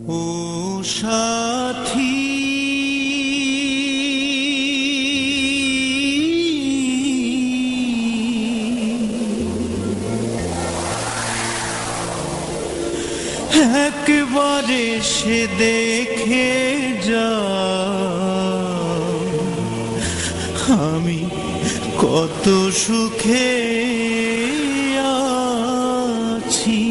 ও সাথী একবারে সে দেখে যা আমি কত সুখে আছি।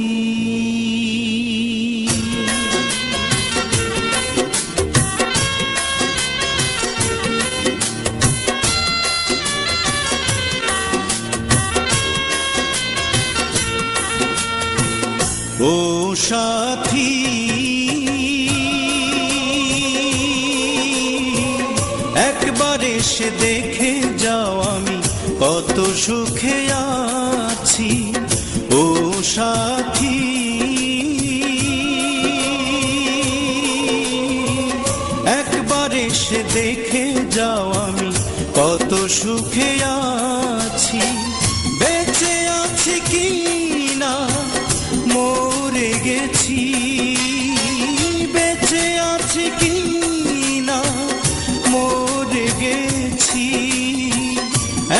ও সাথী একবার এসে দেখে যাও আমি কত সুখে আছি। ও সাথী একবার এসে দেখে যাও আমি কত সুখে আছি। বেঁচে আছি কি না মরে গেছি, বেঁচে আছি কি না মরে গেছি।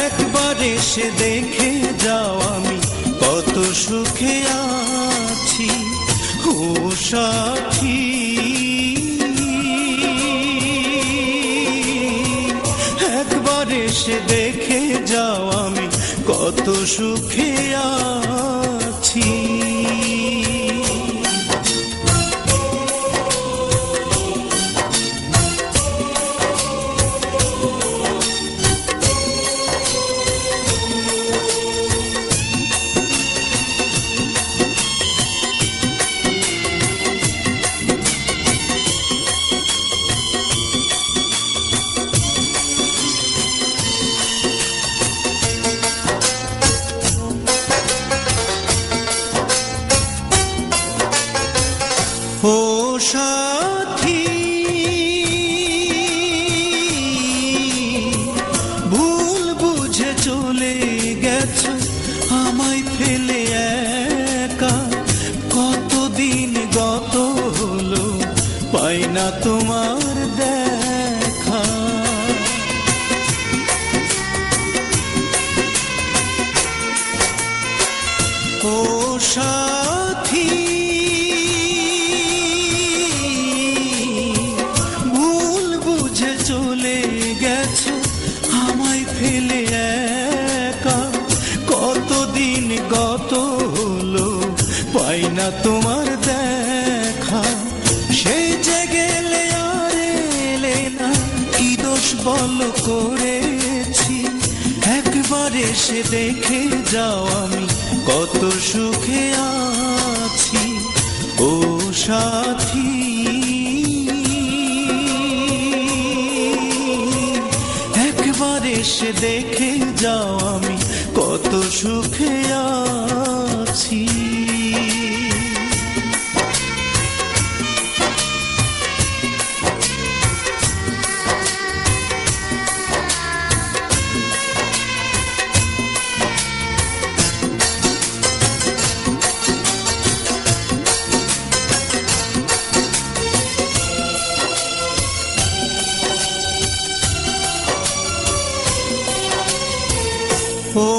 একবার এসে দেখে যাও আমি কত সুখে আছি। ও সাথী একবার এসে দেখে যাও আমি কত সুখে আছি। ও সাথী ভুল বুঝে চলে গেছো আমায় ফেলে একা। কতদিন গত হলো পাই না তোমার দেখা। ও সাথী চলে গেছো আমায় ফেলে একা। কতদিন গত হলো পাই না তোমার দেখা। সেই যে গেলে আর এলে না কি দোষ বল করেছি। একবার এসে দেখে যাও আমি কত সুখে আছি। ও সাথী একবার এসে দেখে যাও আমি কত সুখে আছি। ও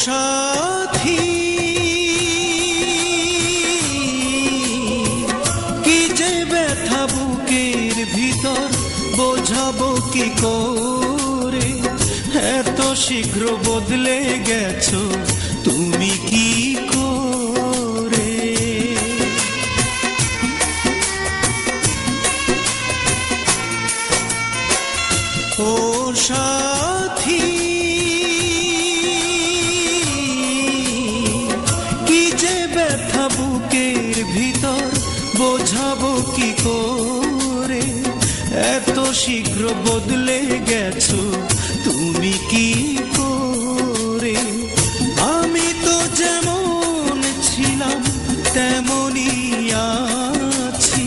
সাথী কি যে ব্যথা বুকের ভিতর বোঝাবো কি করে। এত শীঘ্র বদলে গেছো তুমি কি করে। ও সাথী বুকের ভিতর বোঝাবো কি করে। এত শীঘ্র বদলে গেছো তুমি কি করে। আমি তো যেমন ছিলাম তেমনই আছি।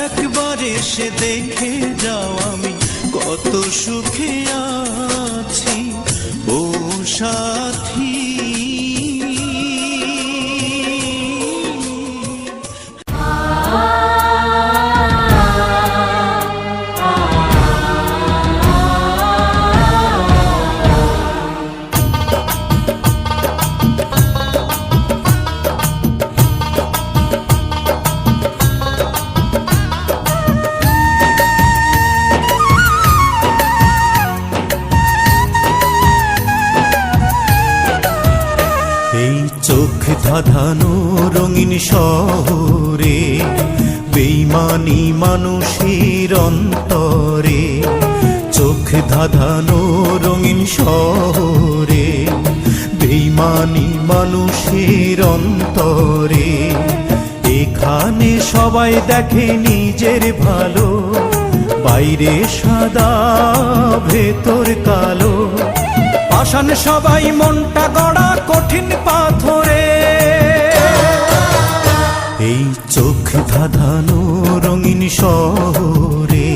একবার এসে দেখে যাও আমি কত সুখে আছি। ও সাথী ah ধাঁধানো রঙিন শহরে, বেইমানি মানুষের অন্তরে। চোখ ধাঁধানো রঙিন শহরে, বেইমানি মানুষের অন্তরে। এখানে সবাই দেখে নিজের ভালো, বাইরে সাদা ভেতর কালো। পাষাণ সবাই মনটা গড়া কঠিন পাথরে। এই চোখ ধাঁধানো রঙিন শহরে,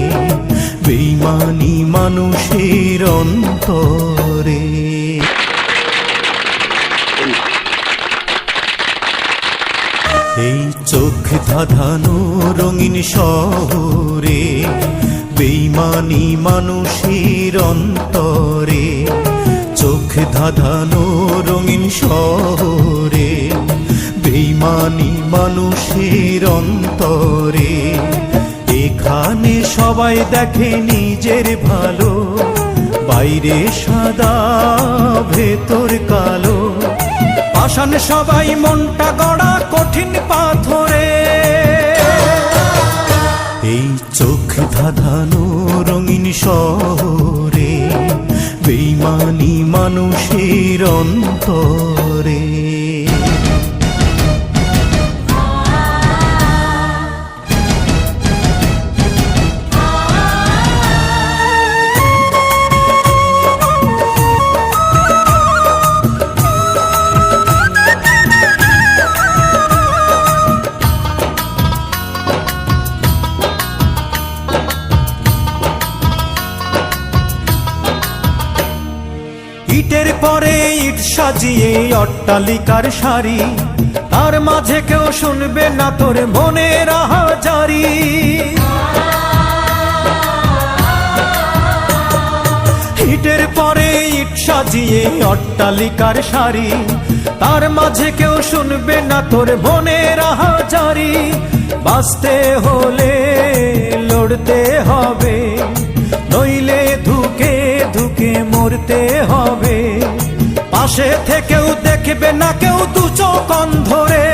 বেইমানি মানুষের অন্তরে। এই চোখ ধাঁধানো রঙিন শহরে, বেইমানি মানুষের অন্তরে। চোখ ধাঁধানো রঙিন শহরে, বেইমানি মানুষের অন্তরে। এখানে সবাই দেখে নিজের ভালো, বাইরে সাদা ভেতর কালো। পাষাণ সবাই মনটা গড়া কঠিন পাথরে। এই চোখ ধাঁধানো রঙিন শহরে, বেইমানি মানুষের অন্তরে। ইটের পরে ইট সাজিয়ে অট্টালিকার সারি, তার মাঝে কেউ শুনবে না তোর মনের আহাজারি। ইটের পরে ইট সাজিয়ে অট্টালিকার সারি, তার মাঝে কেউ শুনবে না তোর মনের আহাজারি। বাঁচতে হলে লড়তে হবে, নইলে ধুকে ধুকে মরতে হবে। পাশে থেকেও দেখবে না কেউ দু চোখ অন্ধরে।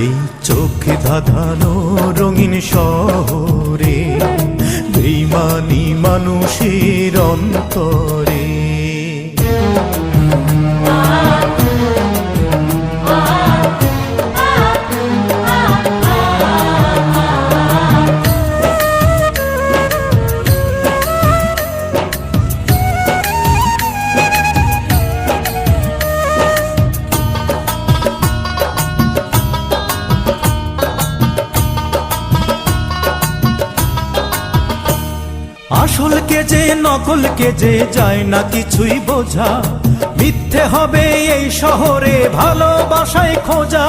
এই চোখ ধাঁধানো রঙিন শহরে, বেইমানি মানুষের অন্তরে। আসলকে যে নকলকে যে যায় না কিছুই বোঝা, মিথ্যে হবে এই শহরে ভালোবাসায় খোঁজা।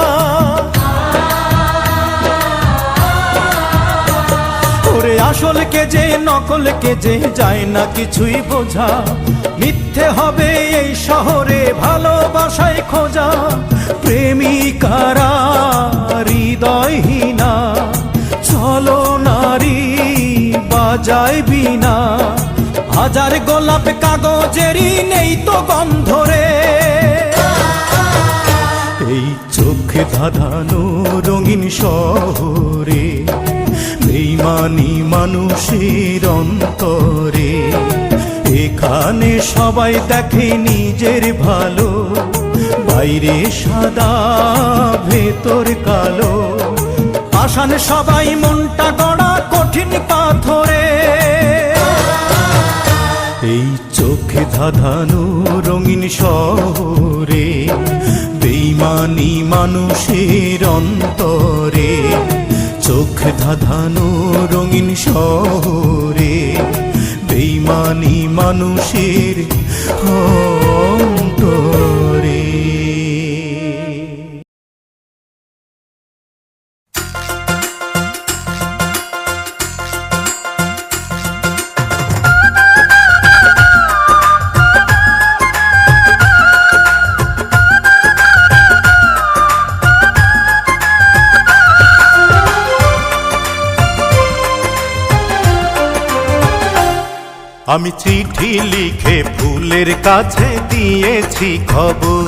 ওরে আসলকে যে নকলকে যে যায় না কিছুই বোঝা, মিথ্যে হবে এই শহরে ভালোবাসায় খোঁজা। প্রেমিকারা হৃদয়হীনা, চলো নারী বাজায় বিনা। হাজার গোলাপ কাগজেরই নেই তো গন্ধরে। এই চোখ ধাঁধানো রঙিন শহরে, বেইমানি মানুষের অন্তরে। এখানে সবাই দেখে নিজের ভালো, বাইরে সাদা ভেতর কালো। পাষাণ সবাই মনটা গড়া কঠিন পাথরে। এই চোখে ধাঁধানো রঙিন শহরে, বেইমানি মানুষের অন্তরে। চোখ ধাঁধানো রঙিন শহরে, বেইমানি মানুষের অন্তরে। আমি চিঠি লিখে ফুলের কাছে দিয়েছি খবর,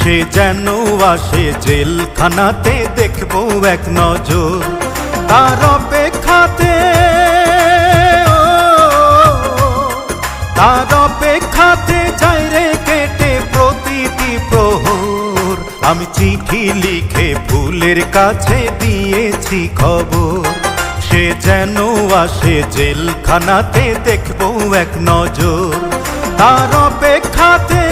সে যেন আসে জেলখানাতে দেখবো এক নজর তার অপেক্ষাতে তার অপেক্ষাতে যাই রে কেটে প্রতিটি প্রহর আমি চিঠি লিখে ফুলের কাছে দিয়েছি খবর সে যেন আসে জেলখানাতে দেখবো এক নজর তার অপেক্ষাতে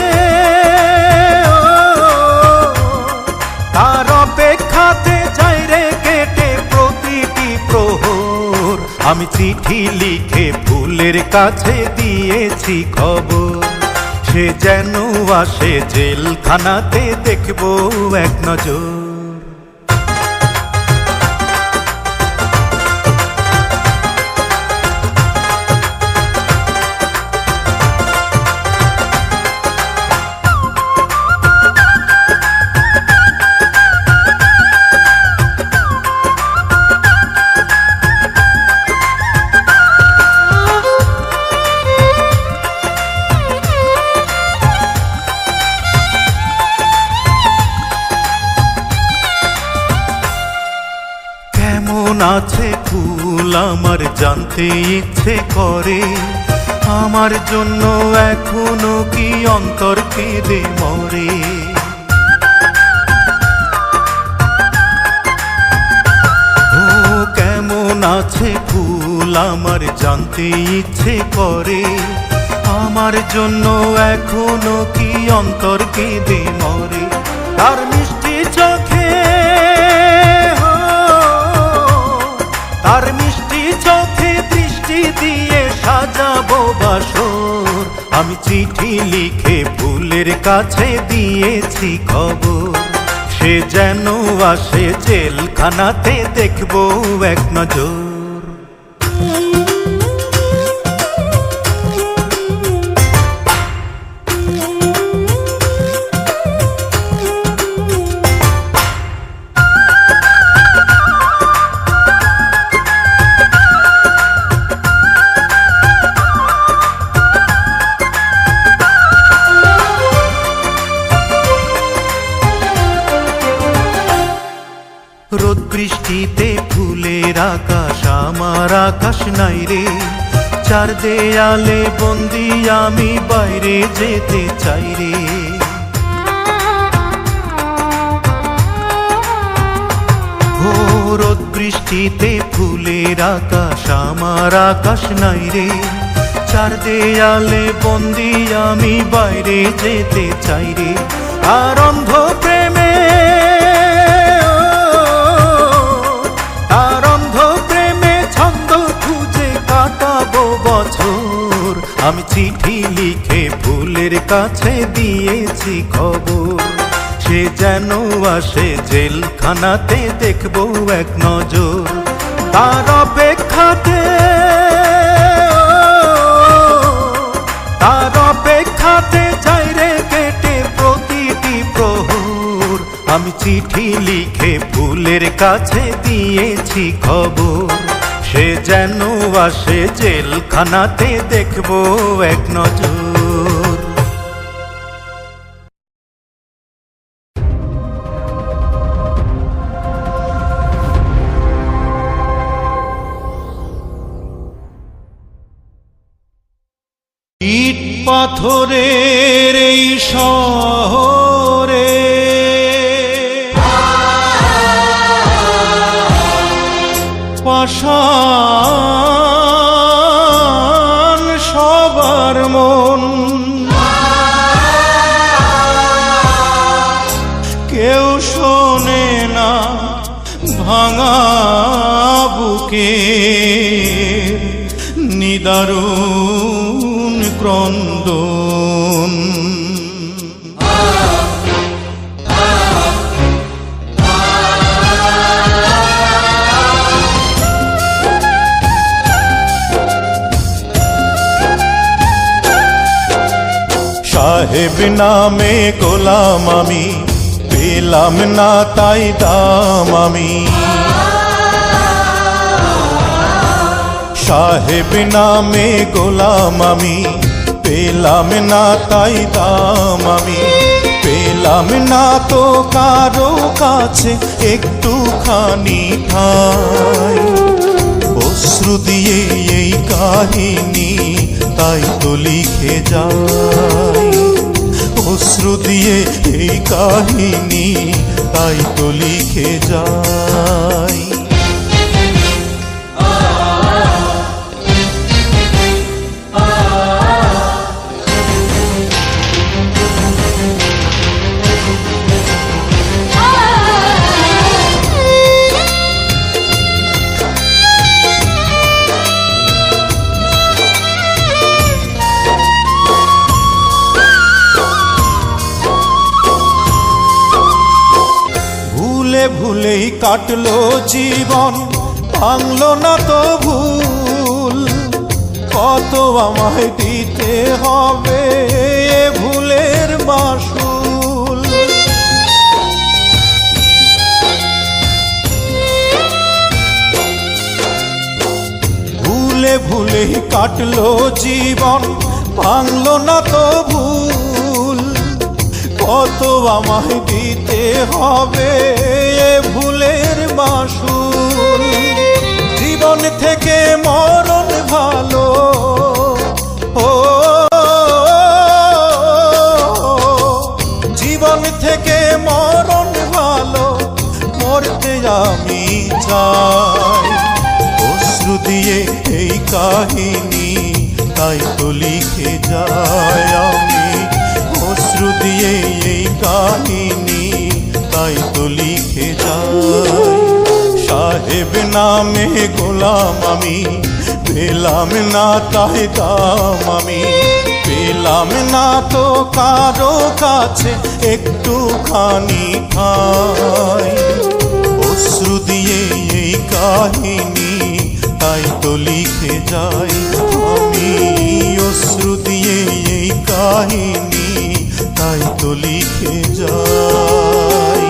তার অপেক্ষাতে যাই রে কেটে প্রতিটি প্রহর আমি চিঠি লিখে ফুলের কাছে দিয়েছি খবর সে যেন আসে জেলখানাতে দেখবো এক নজর আছে ফুল আমার জানতে ইচ্ছে করে আমার জন্য এখনো কি অন্তর কেঁদে মরে ও কেমন আছে ফুল আমার জানতে ইচ্ছে করে আমার জন্য এখনো কি অন্তর কেঁদে মরে তার মিষ্টি চোখে আর মিষ্টি চোখে দৃষ্টি দিয়ে সাজাবো বাসর আমি চিঠি লিখে ফুলের কাছে দিয়েছি খবর সে যেন আসে জেলখানাতে দেখবো এক নজর রোদ বৃষ্টিতে ফুলের আকাশ আমার আকাশ নাই রে চার দেয়ালে বন্দি আমি বাইরে যেতে চাই রে ও রোদ বৃষ্টিতে ফুলের আকাশ আমার আকাশ নাই রে চার দেয়ালে বন্দি আমি বাইরে যেতে চাই রে আর অন্ধ প্রেমে বছর আমি চিঠি লিখে ফুলের কাছে দিয়েছি খবর সে যেন আসে জেলখানাতে দেখবো এক নজর তার অপেক্ষাতে তার অপেক্ষাতে যাই রে কেটে প্রতিটি প্রহর আমি চিঠি লিখে ফুলের কাছে দিয়েছি খবর সে যেন আসে জেলখানাতে দেখবো এক নজর ইট পাথরের এই শহরে পাষাণ সবার মন কেউ শোনে না ভাঙা বুকে নিদারুণ ক্রন্দন সাহেব নামে গোলাম আমি পেলাম না তাই দাম আমি সাহেব নামে গোলাম আমি পেলাম না তাই দাম আমি পেলাম না তো কারো কাছে একটুখানি ঠাই, অশ্রু দিয়ে এই কাহিনী তাই তো লিখে যাই, অশ্রু দিয়ে এই কাহিনী তাই তো লিখে যাই। ভুলেই কাটলো জীবন, ভাঙলো না তো ভুল, কত আমায় দিতে হবে ভুলের মাসুল। ভুলেই কাটলো জীবন, ভাঙলো না তো ভুল, কত আমায় দিতে হবে ভুলের মাসুল। জীবন থেকে মরণ ভালো, ও জীবন থেকে মরণ ভালো, মরতে আমি চাই, অশ্রু দিয়ে এই কাহিনী তাই তো লিখে যাই আমি, অশ্রু দিয়ে এই কাহিনী তাই তো লিখে যাই। সাহেব নামে গোলাম আমি, পেলাম না তাই দাম আমি, পেলাম না তো কারো কাছে একটুখানি ঠাই, অশ্রু দিয়ে এই কাহিনী তাই তো লিখে যাই আমি, অশ্রু দিয়ে এই কাহিনী তাই তো লিখে যাই।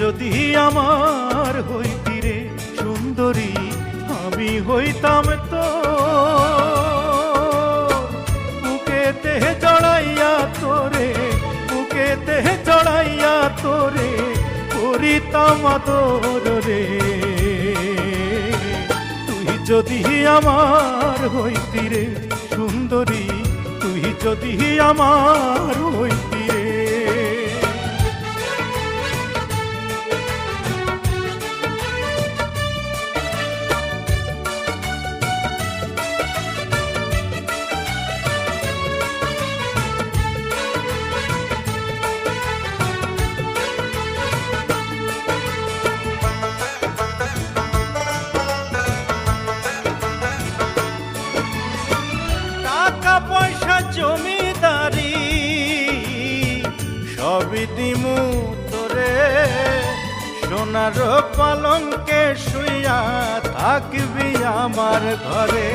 যদি আমার হইতি রে সুন্দরী, আমি হইতাম তো বুকেতে জড়াইয়া তোরে, বুকেতে জড়াইয়া তোরে করিতাম আদর রে। তুই যদি আমার হইতি রে সুন্দরী, তুই যদি আমার হইতি রে। জমিদারি সবই দিমু তোরে, সোনার পালঙ্কে শুইয়া থাকবি আমার ঘরে।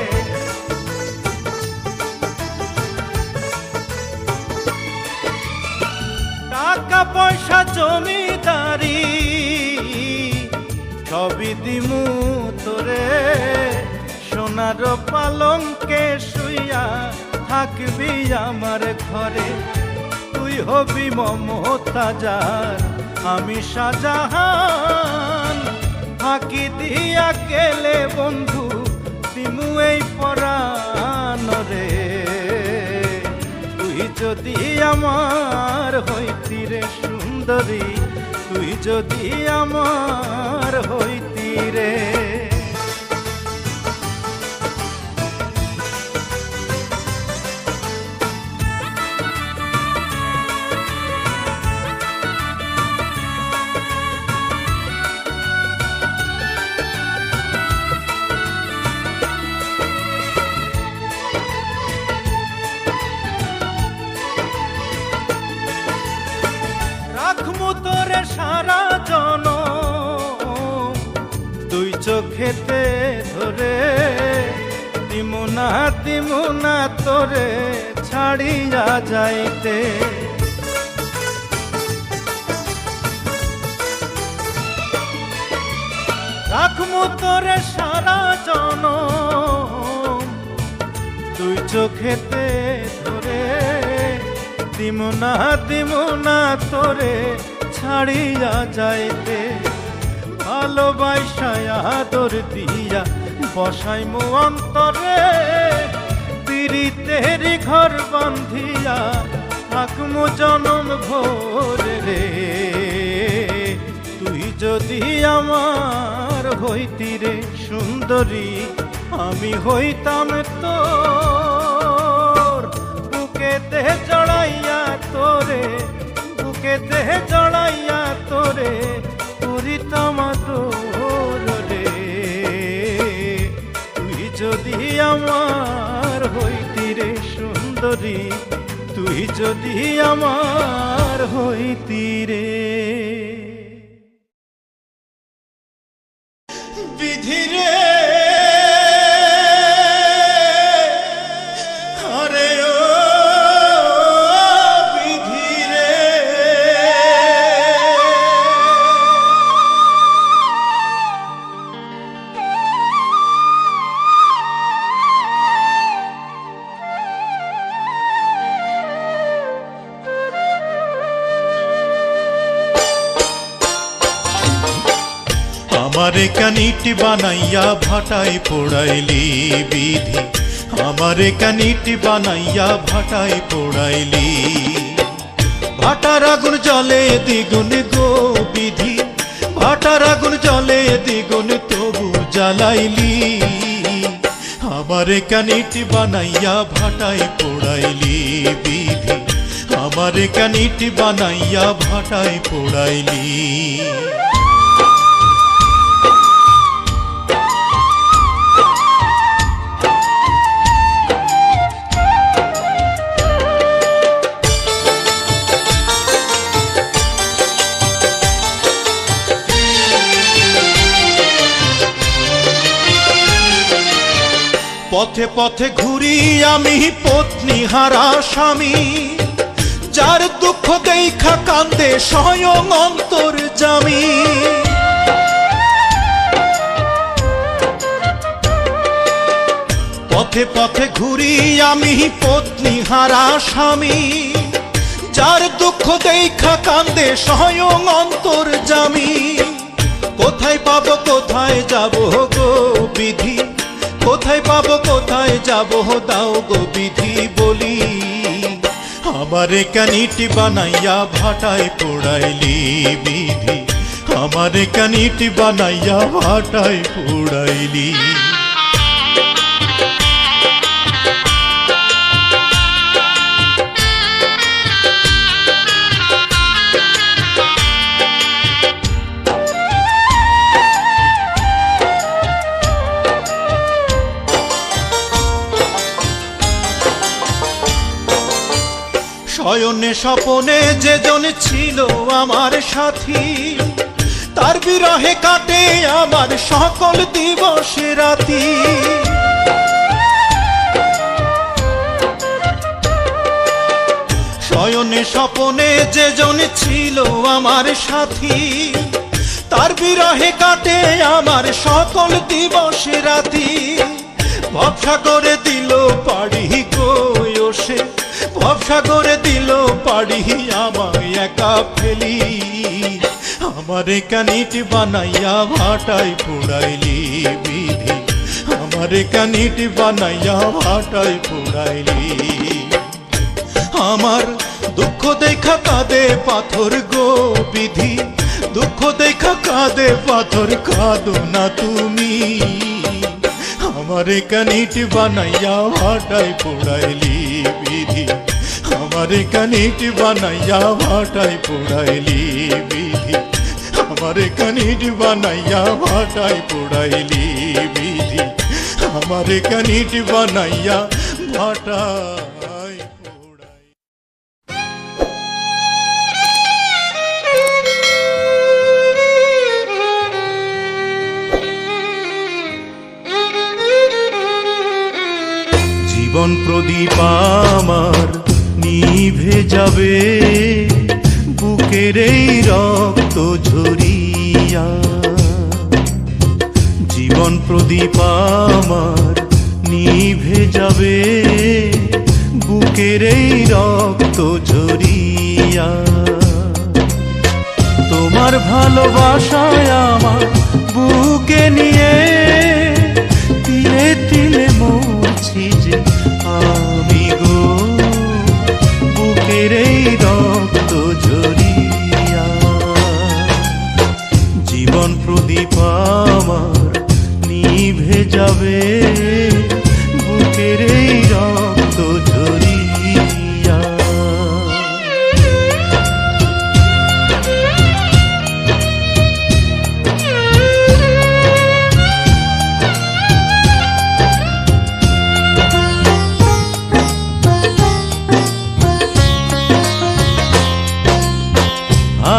টাকা পয়সা জমিদারি সবই দিমু তোরে, সোনার পালঙ্কে শুইয়া থাকবি আমার ঘরে, তুই হবি মমতাজার আমি শাহজাহান। ফাঁকি দিয়া গেলে বন্ধু দিমু এই পরাণ রে, তুই যদি আমার হইতি রে সুন্দরী, তুই যদি আমার হইতি রে। রাখমু তোরে সারা জনম দুই চোখেতে ধরে, দিমু না তোরে ছাড়িয়া যাইতে। রাখমু তোরে সারা জনম দুই চোখেতে ধরে, দিমু না তোরে ছাড়িয়া যাইতে। ভালোবাসায় আদর দিয়া বসাইমু অন্তরে, পিরিতের ঘর বান্ধিয়া থাকমু জনম ভোরে রে, তুই যদি আমার হইতি রে সুন্দরী, আমি হইতাম তোর বুকেতে জড়াইয়া তোরে, বুকেতে জড়াইয়া তোরে করিতাম আদর রে, তুই যদি আমার হইতি রে সুন্দরী, তুই যদি আমার হইতি রে। বিধি রে আমারে কানিটি বানাইয়া ভাটায় পোড়াইলি বিধি, আমারে কানিটি বানাইয়া ভাটায় পোড়াইলি। ভাটার আগুন জলে দ্বিগুণ গো বিধি, ভাটার আগুন জলে দ্বিগুণ তবু জ্বালাইলি। আমারে কানিটি বানাইয়া ভাটায় পোড়াইলি বিধি, আমারে কানিটি বানাইয়া ভাটায় পোড়াইলি। পথে পথে ঘুরি আমি পত্নী হারা স্বামী, যার দুঃখ দেখা কান্দে স্বয়ং অন্তর্যামী। পথে পথে ঘুরি আমি পত্নী হারা স্বামী, যার দুঃখ দেখা কান্দে স্বয়ং অন্তর্যামী। কোথায় পাবো কোথায় যাব গো বিধি, কোথায় পাবো কোথায় যাব দাও গো বিধি বলি। আমারে কানিটি বানাইয়া ভাটায় পোড়াইলি বিধি, আমারে কানিটি বানাইয়া ভাটায় পোড়াইলি। শয়নে স্বপনে যেজন ছিল আমার সাথী, তার বিরহে কাটে আমার সকল দিবস রাতি। শয়নে স্বপনে যেজন ছিল আমার সাথী, তার বিরহে কাটে আমার সকল দিবস রাতি। ভবসাগরে দিল পাড়ি গো সে, ভবসাগরে দিল পাড়ি আমায় একা ফেলি। আমারে কানিট বানাইয়া ভাটায় পুড়াইলি বিধি, আমারে কানিট বানাইয়া ভাটায় পুড়াইলি। আমার দুঃখ দেখা কাঁদে পাথর গো বিধি, দুঃখ দেখা কাঁদে পাথর, কাঁদো না তুমি। আমারে কানিট বানাইয়া ভাটায় পোড়াইলি বিধি, আমারে কানিট বানাইয়া ভাটায় পোড়াইলি বিধি, আমারে কানিট বানাইয়া ভাটায় পোড়াইলি বিধি, আমারে কানিট বানাইয়া ভাটায়। জীবন প্রদীপ আমার নিভে যাবে, বুকের এই রক্ত ঝরিয়া। জীবন প্রদীপ আমার নিভে যাবে, বুকের এই রক্ত ঝরিয়া। তোমার ভালোবাসায় আমার বুকে নিয়ে তিলে তিলে মরছি যে আমি গো, বুকের এই রক্ত ঝরিয়া। জীবন প্রদীপ আমার নিভে যাবে, বুকের এই রক্ত ঝরিয়া।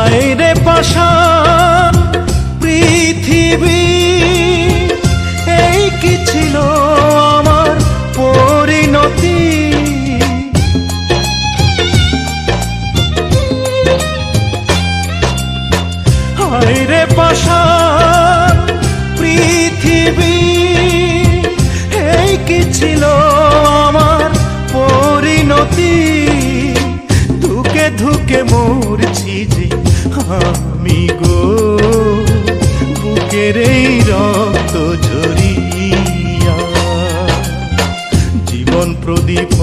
আইরে পাষাণ পৃথিবী, এই কি ছিল আমার পরিণতি। আইরে পাষাণ পৃথিবী, এই কি ছিল আমার পরিণতি। ধুকে ধুকে মরছি যে আমি গো, বুকের এই রক্ত ঝরিয়া। জীবন প্রদীপ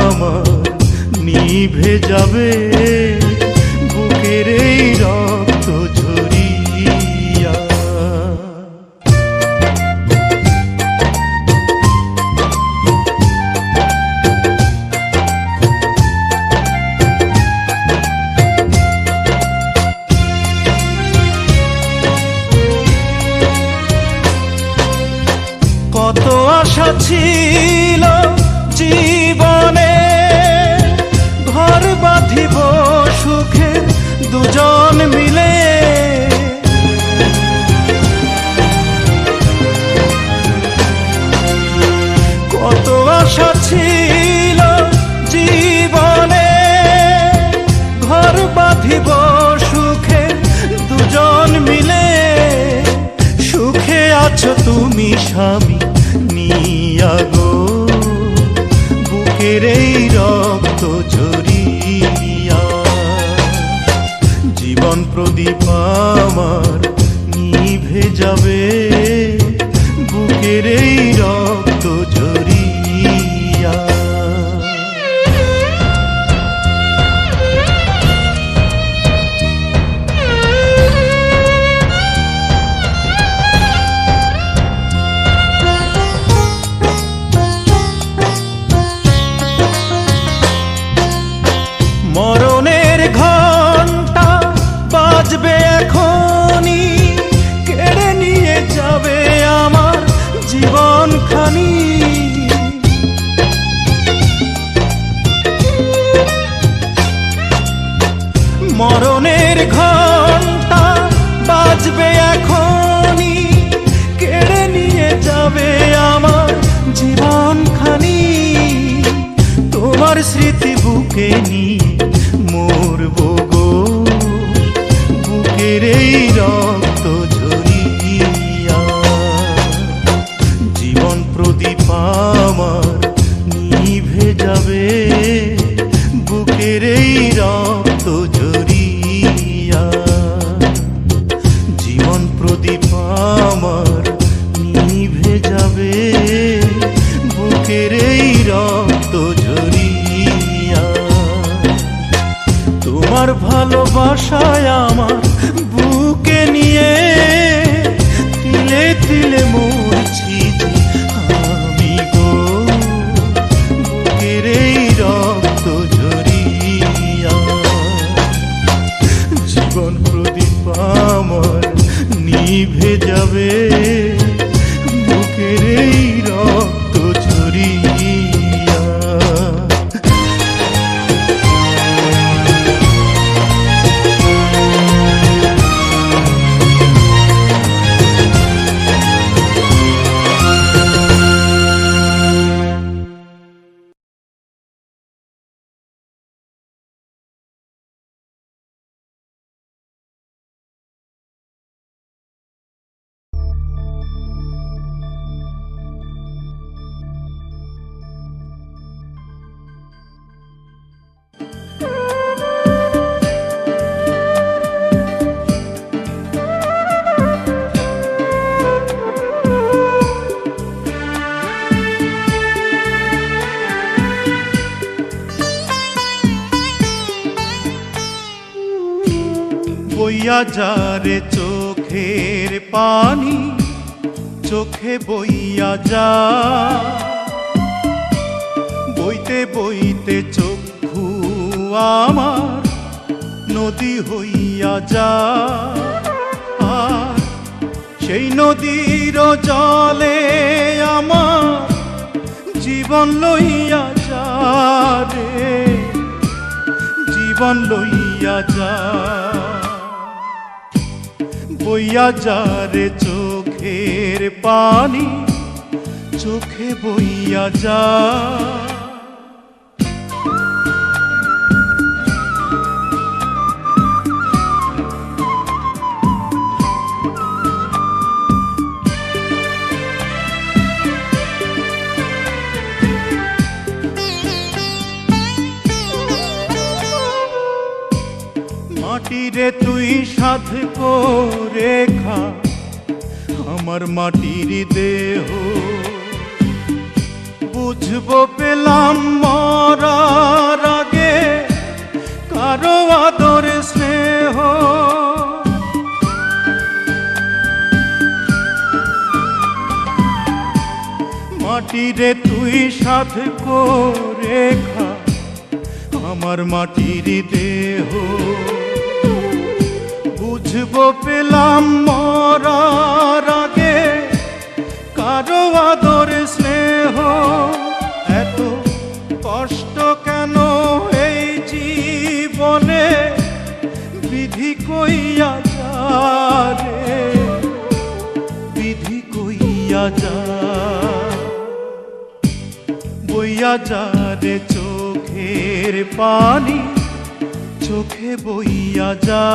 আমার নিভে যাবে, বুকের এই রক্ত ঝরিয়া। কত আশা ছিল জীবনে, ঘর বাঁধিব সুখে দুজন মিলে। কত আশা ছিল জীবনে, ঘর বাঁধিব সুখে দুজন মিলে। সুখে আছো তুমি স্বামী নিয়া গো, বুকের এই রক্ত ঝরিয়া। জীবন প্রদীপ আমার নিভে যাবে, বুকের এই রক্ত ঝরিয়া। মরণের ঘণ্টা বাজবে এখনি, কেড়ে নিয়ে যাবে আমার জীবনখানি। মরণের ঘণ্টা বাজবে এখনি, কেড়ে নিয়ে যাবে আমার জীবনখানি। তোমার স্মৃতি বুকে নিয়ে মরব গো, বুকের এই রক্ত ঝরিয়া। জীবন প্রদীপ আশায় আমার বুকে নিয়ে তিলে তিলে মরছি যে আমি গো, বুকের এই রক্ত ঝরিয়া। জীবন প্রদীপ আমার নিভে যাবে, বুকের এই রক্ত ঝরিয়া। বইয়া যারে চোখের পানি, চোখে বইয়া যা, বইতে বইতে চক্ষু আমার নদী হইয়া যা। আর সেই নদীর জলে আমার জীবন লইয়া যা রে, জীবন লইয়া যা। বইয়া যারে চোখের পানি, চোখে বইয়া যা। মাটিরে তুই সাধ করে খা আমার মাটির দেহ, বুঝবো পেলাম মরার আগে কারো আদর স্নেহ। মাটিরে তুই সাধ করে খা আমার মাটির দেহ, বুঝবো পেলাম মরার আগে কারো আদর স্নেহ। এত কষ্ট কেন এই জীবনে, বিধি কইয়া যা রে, বিধি কইয়া যা। বইয়া যা রে চোখের পানি, চোখে বইয়া যা।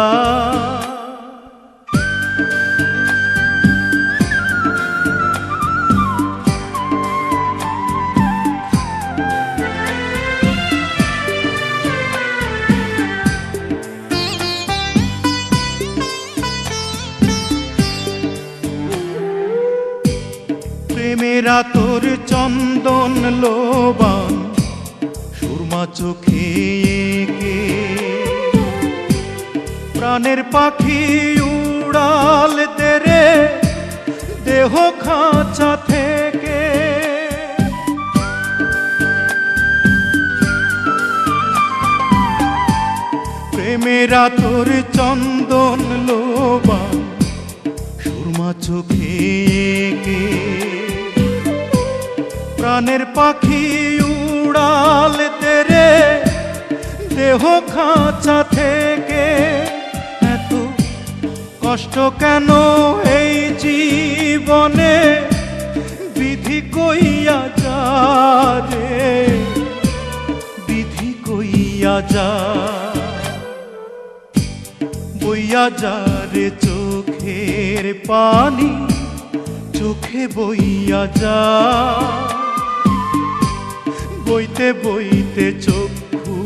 প্রেমেরা তোর চন্দন লোবান সুরমা চোখে এঁকে, প্রাণের পাখি উড়াল তেরে দেহ খাঁচা থেকে। প্রেমেরা তোর চন্দন লোবান সুরমা চোখে এঁকে, প্রাণের পাখি উড়াল তেরে দেহ খাঁচা থেকে। এত কষ্ট কেন এই জীবনে, বিধি কইয়া যা রে, বিধি কইয়া যা। বইয়া যা রে চোখের পানি, চোখে বইয়া যা। বইতে বইতে চক্ষু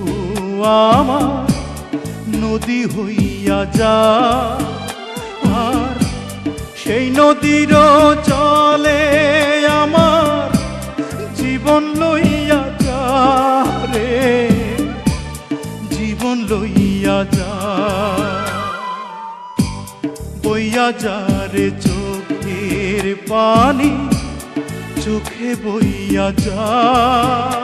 আমার নদী হইয়া যা। আর সেই নদীর জলে আমার জীবন লইয়া যা রে, জীবন লইয়া যা। বইয়া যারে চোখের পানি চোখে বইয়া যা।